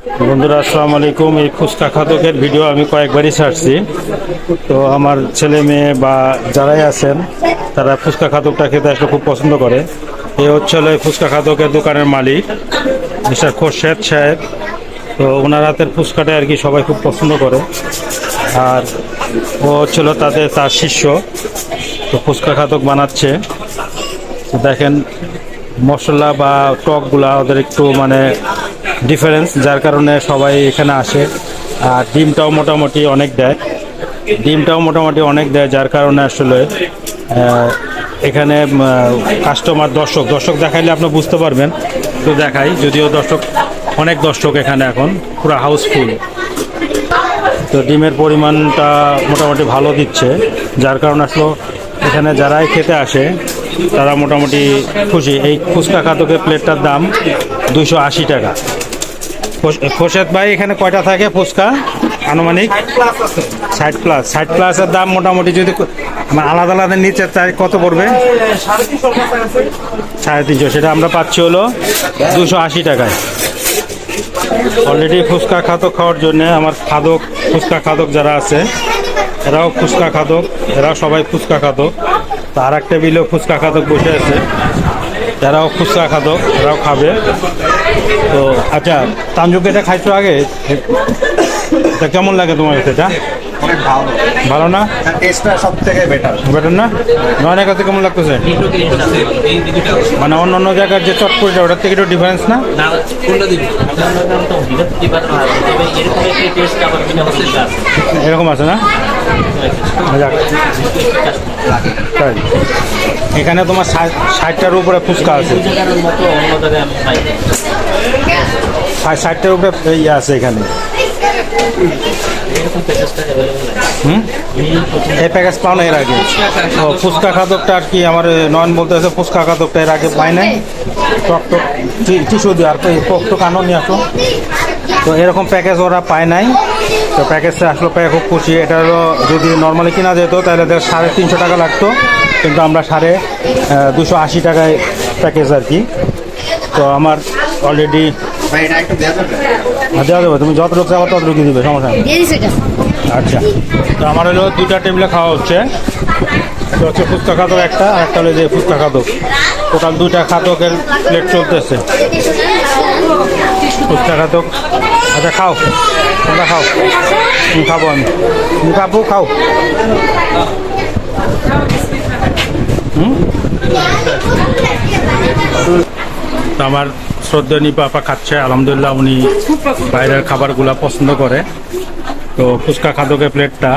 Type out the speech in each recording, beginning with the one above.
বন্ধুরা আসসালামু আলাইকুম। এই ফুচকা খাদকের ভিডিও আমি কয়েকবারই ছাড়ছি। তো আমার ছেলে মেয়ে বা যারাই আছেন তারা ফুচকা খাদকটা খেতে আসলে খুব পছন্দ করে। এ হচ্ছে এই ফুচকা খাদকের দোকানের মালিক মিস্টার খোরশেদ সাহেব। তো ওনার হাতের ফুচকাটা আর কি সবাই খুব পছন্দ করে। আর ও হচ্ছিল তার শিষ্য। তো ফুচকা খাদক বানাচ্ছে। তো দেখেন মশলা বা টকগুলা ওদের একটু মানে ডিফারেন্স, যার কারণে সবাই এখানে আসে। আর ডিমটাও মোটামুটি অনেক দেয় যার কারণে আসলে এখানে কাস্টমার দর্শক দেখাইলে আপনি বুঝতে পারবেন। তো দেখাই, যদিও অনেক দর্শক এখানে এখন পুরো হাউসফুল। তো ডিমের পরিমাণটা মোটামুটি ভালো দিচ্ছে, যার কারণে আসলে এখানে যারাই খেতে আসে তারা মোটামুটি খুশি। এই ফুচকা খাদকের প্লেটটার দাম 280 টাকা। খোরশেদ ভাই, এখানে কয়টা থাকে ফুচকা আনুমানিক? 60 প্লাসের দাম মোটামুটি যদি আলাদা আলাদা নিচে চাই কত পড়বে? 350। সেটা আমরা পাচ্ছি হলো 280 টাকায়। অলরেডি ফুচকা খাদক খাওয়ার জন্য আমার ফুচকা খাদক যারা আছে এরাও ফুচকা খাদক, এরাও সবাই ফুচকা খাদক। তো আর এক টেবিলেও ফুচকা খাদক বসে আছে, যারাও ফুচকা খাদক এরাও খাবে। তো আচ্ছা তানজুক, এটা খাইছো আগে? তা কেমন লাগে তোমার এটা? অনেক ভালো। ভালো না? টেস্টটা সব থেকে বেটার না? নয়নের কাছে কেমন লাগতেছে? মানে অন্য জায়গার যে চটপটিটা ওটার থেকে একটু ডিফারেন্স না? এরকম আছে না? তাই এখানে তোমার 60টার উপরে ফুচকা আছে, 60টার উপরে ইয়ে আছে এখানে। এই প্যাকেজ পাও না এর আগে? ও ফুচকা খাদকটা আর কি আমার নয়ন বলতে আছে ফুচকা খাদকটা এর আগে পাই নাই। টক টিসু দিয়ে আর টক আনো নিয়ে আসো। তো এরকম প্যাকেজ ওরা পায় নাই। তো প্যাকেজটা আসলে পেয়ে খুব খুশি। এটা হলো যদি নর্মালি কিনা যেত তাহলে 350 টাকা লাগতো, কিন্তু আমরা 280 টাকায় প্যাকেজ আর কি। তো আমার অলরেডি দেওয়া যাবে, তুমি যত লোক যাবো তত রুগী দিবে, সমস্যা নেই। আচ্ছা, তো আমার হলো 2টা টেবিলে খাওয়া হচ্ছে। তো হচ্ছে ফুচকা খাদক একটা, আর একটা হলো যে ফুচকা খাদক। টোটাল 2টা খাদকের প্লেট চলতেছে। ফুচকা খাদক। আচ্ছা খাও, তোমরা খাও। খাবো আমি, তুমি খাবো, খাও। তো আমার শ্রদ্ধা নিপা খাচ্ছে, আলহামদুলিল্লাহ। উনি বাইরের খাবারগুলা পছন্দ করে। তো ফুচকা খাদকের প্লেটটা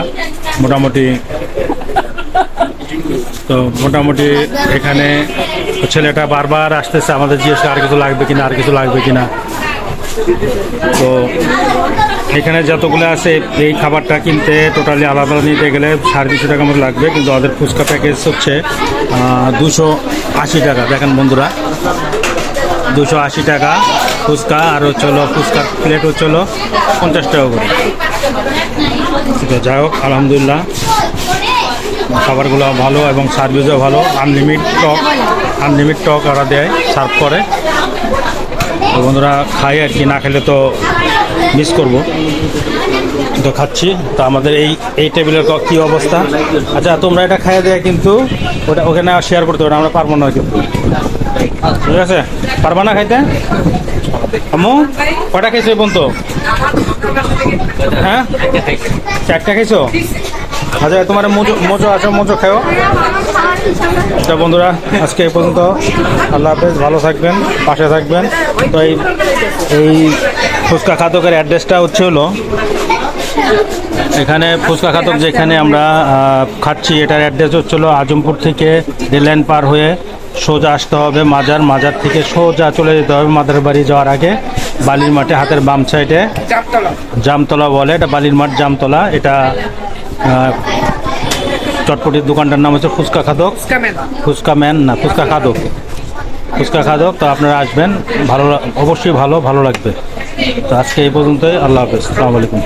মোটামুটি এখানে ছেলেটা বারবার আসতেছে, আমাদের জিজ্ঞেস আর কিছু লাগবে কিনা। তো এখানে যতগুলো আছে এই খাবারটা কিনতে টোটালি আলাদা নিতে গেলে 250 টাকা মতো লাগবে, কিন্তু ওদের ফুচকা প্যাকেজ হচ্ছে 280 টাকা। দেখেন বন্ধুরা, 280 টাকা ফুচকা, আর হচ্ছিল ফুচকার প্লেট হচ্ছিল 50 টাকা করে। তো যাই হোক, আলহামদুলিল্লাহ খাবারগুলো ভালো এবং সার্ভিসও ভালো। আনলিমিট টক ওরা দেয়, সার্ভ করে। তো বন্ধুরা খাই আর কি, না খেলে তো মিস করব। তো খাচ্ছি। তো আমাদের এই টেবিলের কী অবস্থা? আচ্ছা তোমরা এটা খাইয়ে দেয়, কিন্তু ওখানে শেয়ার করতে হবে, আমরা পারবো না কিন্তু। ঠিক আছে, পারবা না খাইতে? আম্মু কটা খাইছো এই পর্যন্ত? হ্যাঁ, 4টা খাইছো? আচ্ছা তোমার মোজো আছে, মোজো খাও। আচ্ছা বন্ধুরা, আজকে এই পর্যন্ত। আল্লাহ হাফেজ, ভালো থাকবেন, পাশে থাকবেন। তো এই ফুচকা খাদকের অ্যাড্রেসটা হলো এখানে ফুচকা খাদক যেখানে আমরা খাচ্ছি, এটার অ্যাড্রেস হচ্ছিলো আজমপুর থেকে রেললাইন পার হয়ে সোজা আসতে হবে মাজার থেকে সোজা চলে যেতে হবে মাদার বাড়ি যাওয়ার আগে বালির মাঠে হাতের বাম সাইডে জামতলা বলে, এটা বালির মাঠ জামতলা। এটা চটপটির দোকানটার নাম হচ্ছে ফুচকা খাদক, ফুচকা খাদক। তো আপনারা আসবেন, অবশ্যই ভালো লাগবে। তো আজকে এই পর্যন্তই। আল্লাহ হাফেজ, আসসালামু আলাইকুম।